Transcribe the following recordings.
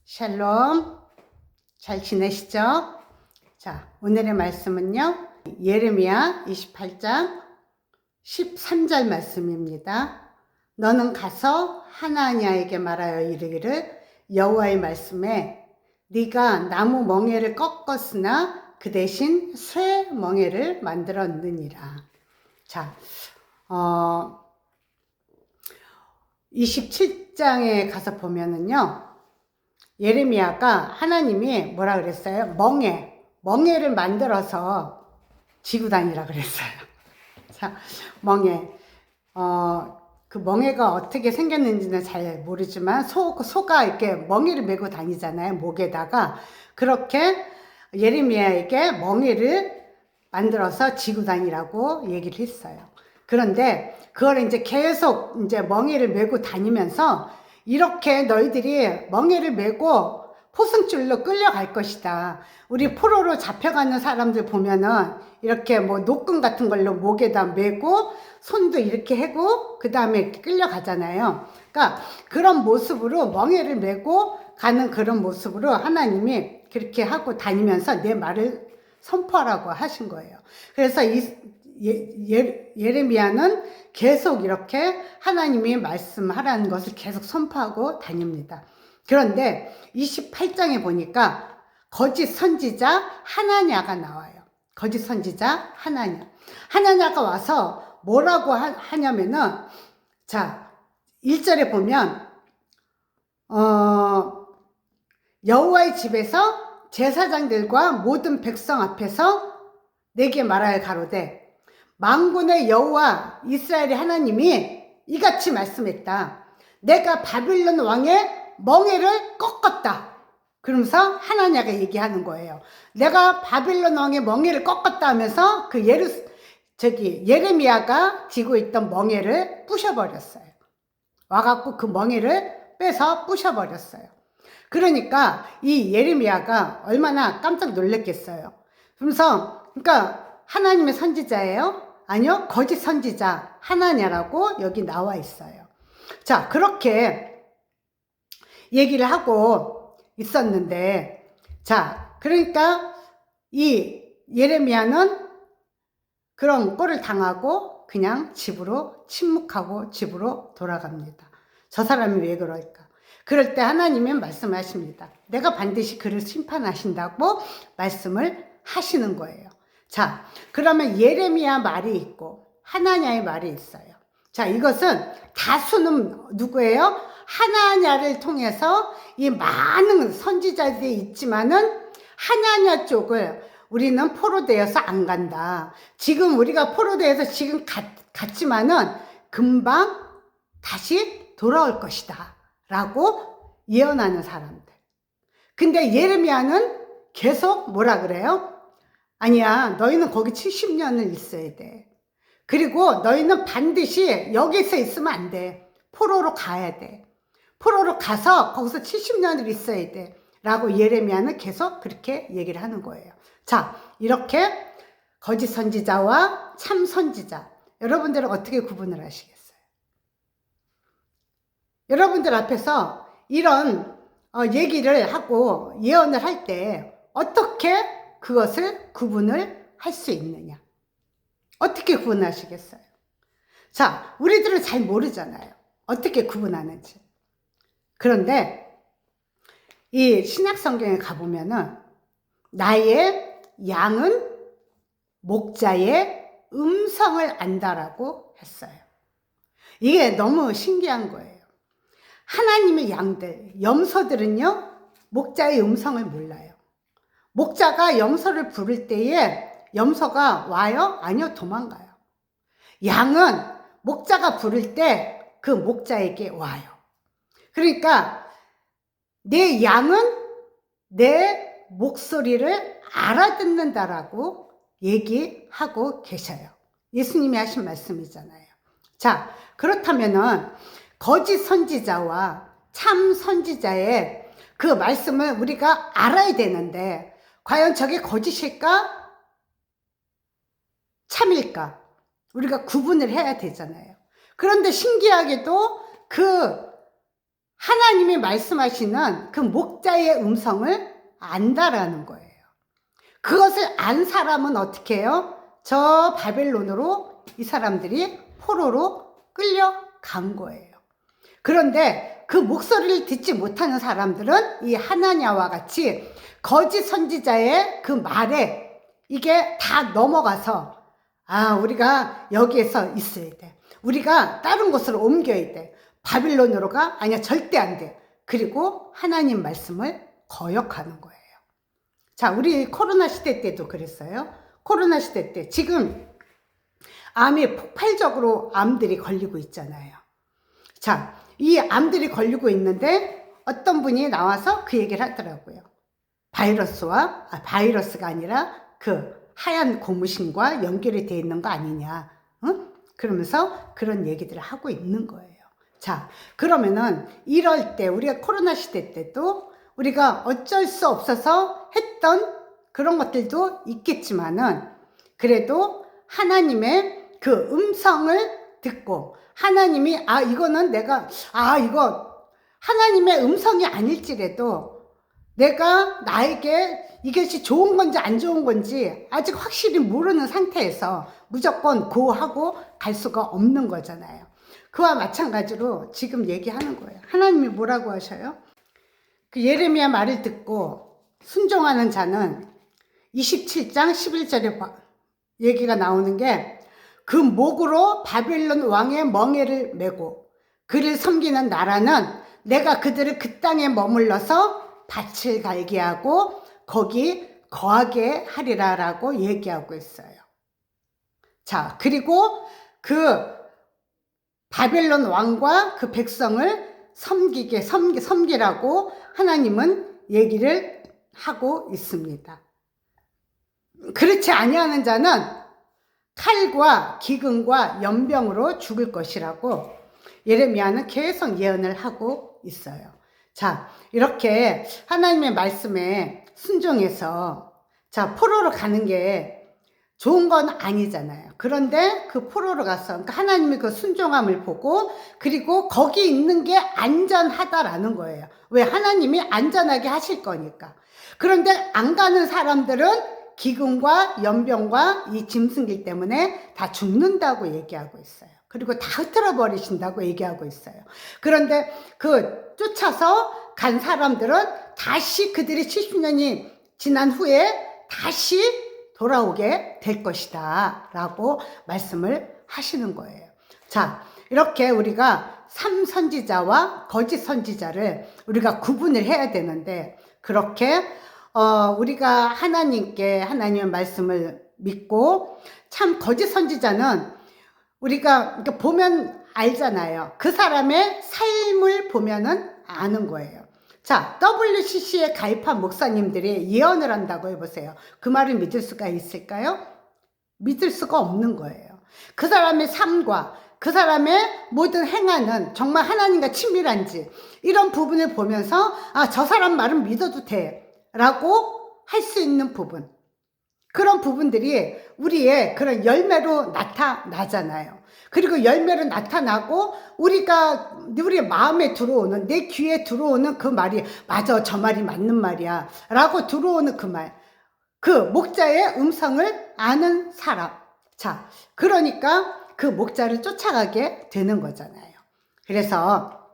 샬롬, 잘 지내시죠? 자, 오늘의 말씀은요, 예레미야 28장 13절 말씀입니다. 너는 가서 하나냐에게 말하여 이르기를 여호와의 말씀에 네가 나무 멍에를 꺾었으나 그 대신 쇠 멍에를 만들었느니라. 자, 27장에 가서 보면은요, 예레미야가 하나님이 뭐라 그랬어요? 멍에를 만들어서 지고 다니라 그랬어요. 자, 멍에. 그 멍에가 어떻게 생겼는지는 잘 모르지만 소가 이렇게 멍에를 메고 다니잖아요. 목에다가. 그렇게 예레미야에게 멍에를 만들어서 지고 다니라고 얘기를 했어요. 그런데 그걸 이제 계속 이제 멍에를 메고 다니면서 이렇게 너희들이 멍에를 메고 포승줄로 끌려갈 것이다. 우리 포로로 잡혀가는 사람들 보면은 이렇게 뭐 노끈 같은 걸로 목에다 메고 손도 이렇게 하고 그 다음에 이렇게 끌려가잖아요. 그러니까 그런 모습으로 멍에를 메고 가는 그런 모습으로 하나님이 그렇게 하고 다니면서 내 말을 선포하라고 하신 거예요. 그래서 예레미야는 계속 이렇게 하나님이 말씀하라는 것을 계속 선포하고 다닙니다. 그런데 28장에 보니까 거짓 선지자 하나냐가 나와요. 거짓 선지자 하나냐. 하나냐가 와서 뭐라고 하냐면은, 자, 1절에 보면 여호와의 집에서 제사장들과 모든 백성 앞에서 내게 말하여 가로되 만군의 여호와 이스라엘의 하나님이 이같이 말씀했다. 내가 바빌론 왕의 멍에를 꺾었다. 그러면서 하나냐가 얘기하는 거예요. 내가 바빌론 왕의 멍에를 꺾었다 하면서 그 예레미야가 쥐고 있던 멍에를 부셔버렸어요. 와갖고 그 멍에를 빼서 부셔버렸어요. 그러니까 이 예레미야가 얼마나 깜짝 놀랐겠어요. 그러니까 하나님의 선지자예요? 아니요, 거짓 선지자 하나냐라고 여기 나와 있어요. 자, 그렇게 얘기를 하고 있었는데, 자, 그러니까 이 예레미야는 그런 꼴을 당하고 그냥 집으로 침묵하고 집으로 돌아갑니다. 저 사람이 왜 그럴까? 그럴 때 하나님이 말씀하십니다. 내가 반드시 그를 심판하신다고 말씀을 하시는 거예요. 자, 그러면 예레미야 말이 있고 하나냐의 말이 있어요. 자, 이것은 다수는 누구예요? 하나냐를 통해서 이 많은 선지자들이 있지만은 하나냐 쪽을 우리는 포로되어서 안 간다. 지금 우리가 포로되어서 지금 갔지만은 금방 다시 돌아올 것이다. 라고 예언하는 사람들. 근데 예레미야는 계속 뭐라 그래요? 아니야, 너희는 거기 70년을 있어야 돼. 그리고 너희는 반드시 여기서 있으면 안 돼. 포로로 가야 돼. 포로로 가서 거기서 70년을 있어야 돼. 라고 예레미야는 계속 그렇게 얘기를 하는 거예요. 자, 이렇게 거짓 선지자와 참 선지자. 여러분들은 어떻게 구분을 하시겠어요? 여러분들 앞에서 이런 얘기를 하고 예언을 할 때 어떻게 그것을 구분을 할 수 있느냐? 어떻게 구분하시겠어요? 자, 우리들은 잘 모르잖아요. 어떻게 구분하는지. 그런데 이 신약 성경에 가보면은 나의 양은 목자의 음성을 안다라고 했어요. 이게 너무 신기한 거예요. 하나님의 양들, 염소들은요, 목자의 음성을 몰라요. 목자가 염소를 부를 때에 염소가 와요? 아니요, 도망가요. 양은 목자가 부를 때 그 목자에게 와요. 그러니까 내 양은 내 목소리를 알아듣는다라고 얘기하고 계셔요. 예수님이 하신 말씀이잖아요. 자, 그렇다면은 거짓 선지자와 참 선지자의 그 말씀을 우리가 알아야 되는데 과연 저게 거짓일까? 참일까? 우리가 구분을 해야 되잖아요. 그런데 신기하게도 그 하나님이 말씀하시는 그 목자의 음성을 안다라는 거예요. 그것을 안 사람은 어떻게 해요? 저 바벨론으로 이 사람들이 포로로 끌려간 거예요. 그런데 그 목소리를 듣지 못하는 사람들은 이 하나냐와 같이 거짓 선지자의 그 말에 이게 다 넘어가서 우리가 여기에서 있어야 돼. 우리가 다른 곳으로 옮겨야 돼. 바빌론으로 가? 아니야, 절대 안 돼. 그리고 하나님 말씀을 거역하는 거예요. 자, 우리 코로나 시대 때도 그랬어요. 코로나 시대 때 지금 암이 폭발적으로 암들이 걸리고 있잖아요. 자, 이 암들이 걸리고 있는데 어떤 분이 나와서 그 얘기를 하더라고요. 바이러스가 아니라 그 하얀 고무신과 연결이 되어 있는 거 아니냐. 응? 그러면서 그런 얘기들을 하고 있는 거예요. 자, 그러면은 이럴 때 우리가 코로나 시대 때도 우리가 어쩔 수 없어서 했던 그런 것들도 있겠지만은 그래도 하나님의 그 음성을 듣고 하나님이 이거는 내가 이거 하나님의 음성이 아닐지라도 내가 나에게 이것이 좋은 건지 안 좋은 건지 아직 확실히 모르는 상태에서 무조건 고하고 갈 수가 없는 거잖아요. 그와 마찬가지로 지금 얘기하는 거예요. 하나님이 뭐라고 하셔요? 그 예레미야 말을 듣고 순종하는 자는 27장 11절에 얘기가 나오는 게 그 목으로 바벨론 왕의 멍에를 메고 그를 섬기는 나라는 내가 그들을 그 땅에 머물러서 밭을 갈게 하고 거기 거하게 하리라라고 얘기하고 있어요. 자, 그리고 그 바벨론 왕과 그 백성을 섬기라고 하나님은 얘기를 하고 있습니다. 그렇지 아니하는 자는 칼과 기근과 연병으로 죽을 것이라고 예레미야는 계속 예언을 하고 있어요. 자, 이렇게 하나님의 말씀에 순종해서 포로로 가는 게 좋은 건 아니잖아요. 그런데 그 포로로 가서 그러니까 하나님이 그 순종함을 보고 그리고 거기 있는 게 안전하다라는 거예요. 왜? 하나님이 안전하게 하실 거니까. 그런데 안 가는 사람들은 기근과 연병과 이 짐승길 때문에 다 죽는다고 얘기하고 있어요. 그리고 다 흩어져 버리신다고 얘기하고 있어요. 그런데 그 쫓아서 간 사람들은 다시 그들이 70년이 지난 후에 다시 돌아오게 될 것이다 라고 말씀을 하시는 거예요. 자, 이렇게 우리가 참선지자와 거짓 선지자를 우리가 구분을 해야 되는데 그렇게 우리가 하나님의 말씀을 믿고 참 거짓 선지자는 우리가 보면 알잖아요. 그 사람의 삶을 보면은 아는 거예요. 자, WCC에 가입한 목사님들이 예언을 한다고 해보세요. 그 말을 믿을 수가 있을까요? 믿을 수가 없는 거예요. 그 사람의 삶과 그 사람의 모든 행하는 정말 하나님과 친밀한지 이런 부분을 보면서 저 사람 말은 믿어도 돼 라고 할 수 있는 부분, 그런 부분들이 우리의 그런 열매로 나타나잖아요. 그리고 열매로 나타나고 우리 마음에 들어오는, 내 귀에 들어오는 그 말이 맞아, 저 말이 맞는 말이야 라고 들어오는 그 말, 그 목자의 음성을 아는 사람. 자, 그러니까 그 목자를 쫓아가게 되는 거잖아요. 그래서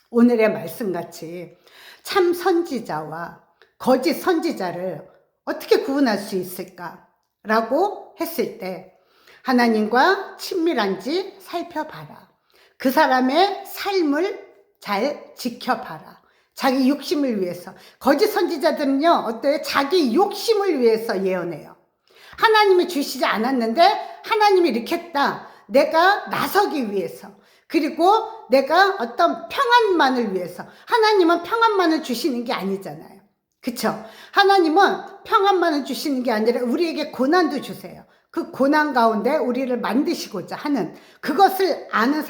오늘의 말씀같이 참 선지자와 거짓 선지자를 어떻게 구분할 수 있을까라고 했을 때 하나님과 친밀한지 살펴봐라. 그 사람의 삶을 잘 지켜봐라. 자기 욕심을 위해서. 거짓 선지자들은요, 어때요? 자기 욕심을 위해서 예언해요. 하나님이 주시지 않았는데 하나님이 이렇게 했다. 내가 나서기 위해서. 그리고 내가 어떤 평안만을 위해서. 하나님은 평안만을 주시는 게 아니잖아요. 그쵸? 하나님은 평안만을 주시는 게 아니라 우리에게 고난도 주세요. 그 고난 가운데 우리를 만드시고자 하는 그것을 아는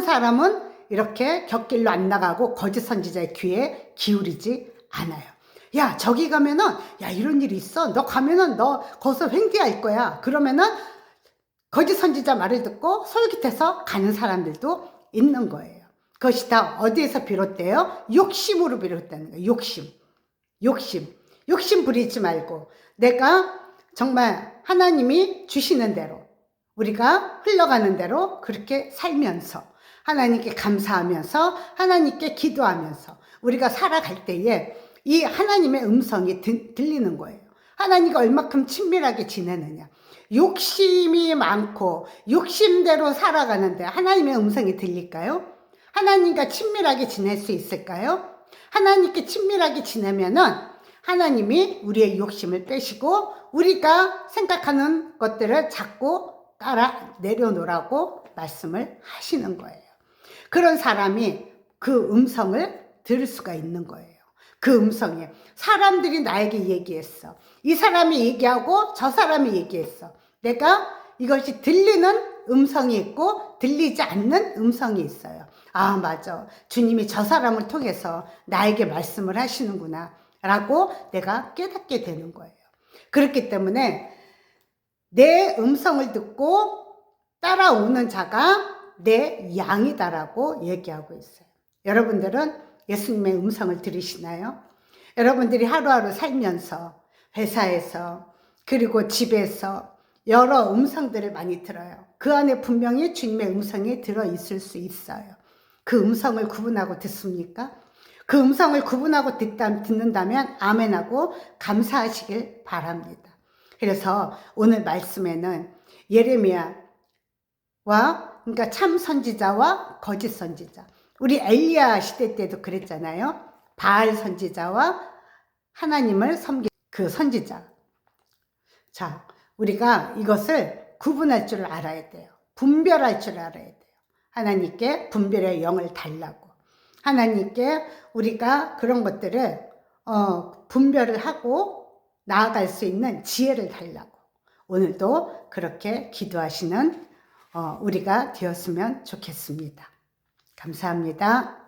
사람은 이렇게 곁길로 안 나가고 거짓 선지자의 귀에 기울이지 않아요. 야, 저기 가면은 이런 일이 있어. 너 가면은 너 거기서 횡재할 거야. 그러면은 거짓 선지자 말을 듣고 솔깃해서 가는 사람들도 있는 거예요. 그것이 다 어디에서 비롯돼요? 욕심으로 비롯되는 거예요. 욕심 부리지 말고 내가 정말 하나님이 주시는 대로 우리가 흘러가는 대로 그렇게 살면서 하나님께 감사하면서 하나님께 기도하면서 우리가 살아갈 때에 이 하나님의 음성이 들리는 거예요. 하나님과 얼마큼 친밀하게 지내느냐. 욕심이 많고 욕심대로 살아가는데 하나님의 음성이 들릴까요? 하나님과 친밀하게 지낼 수 있을까요? 하나님께 친밀하게 지내면은 하나님이 우리의 욕심을 빼시고 우리가 생각하는 것들을 자꾸 따라 내려놓으라고 말씀을 하시는 거예요. 그런 사람이 그 음성을 들을 수가 있는 거예요. 그 음성이 사람들이 나에게 얘기했어. 이 사람이 얘기하고 저 사람이 얘기했어. 내가 이것이 들리는 음성이 있고 들리지 않는 음성이 있어요. 아, 맞아. 주님이 저 사람을 통해서 나에게 말씀을 하시는구나 라고 내가 깨닫게 되는 거예요. 그렇기 때문에 내 음성을 듣고 따라오는 자가 내 양이다라고 얘기하고 있어요. 여러분들은 예수님의 음성을 들으시나요? 여러분들이 하루하루 살면서 회사에서 그리고 집에서 여러 음성들을 많이 들어요. 그 안에 분명히 주님의 음성이 들어있을 수 있어요. 그 음성을 구분하고 듣습니까? 그 음성을 구분하고 듣는다면 아멘하고 감사하시길 바랍니다. 그래서 오늘 말씀에는 예레미야와 그러니까 참 선지자와 거짓 선지자, 우리 엘리야 시대 때도 그랬잖아요. 바알 선지자와 하나님을 섬긴 그 선지자. 자, 우리가 이것을 구분할 줄 알아야 돼요. 분별할 줄 알아야 돼요. 하나님께 분별의 영을 달라고. 하나님께 우리가 그런 것들을 분별을 하고 나아갈 수 있는 지혜를 달라고. 오늘도 그렇게 기도하시는 우리가 되었으면 좋겠습니다. 감사합니다.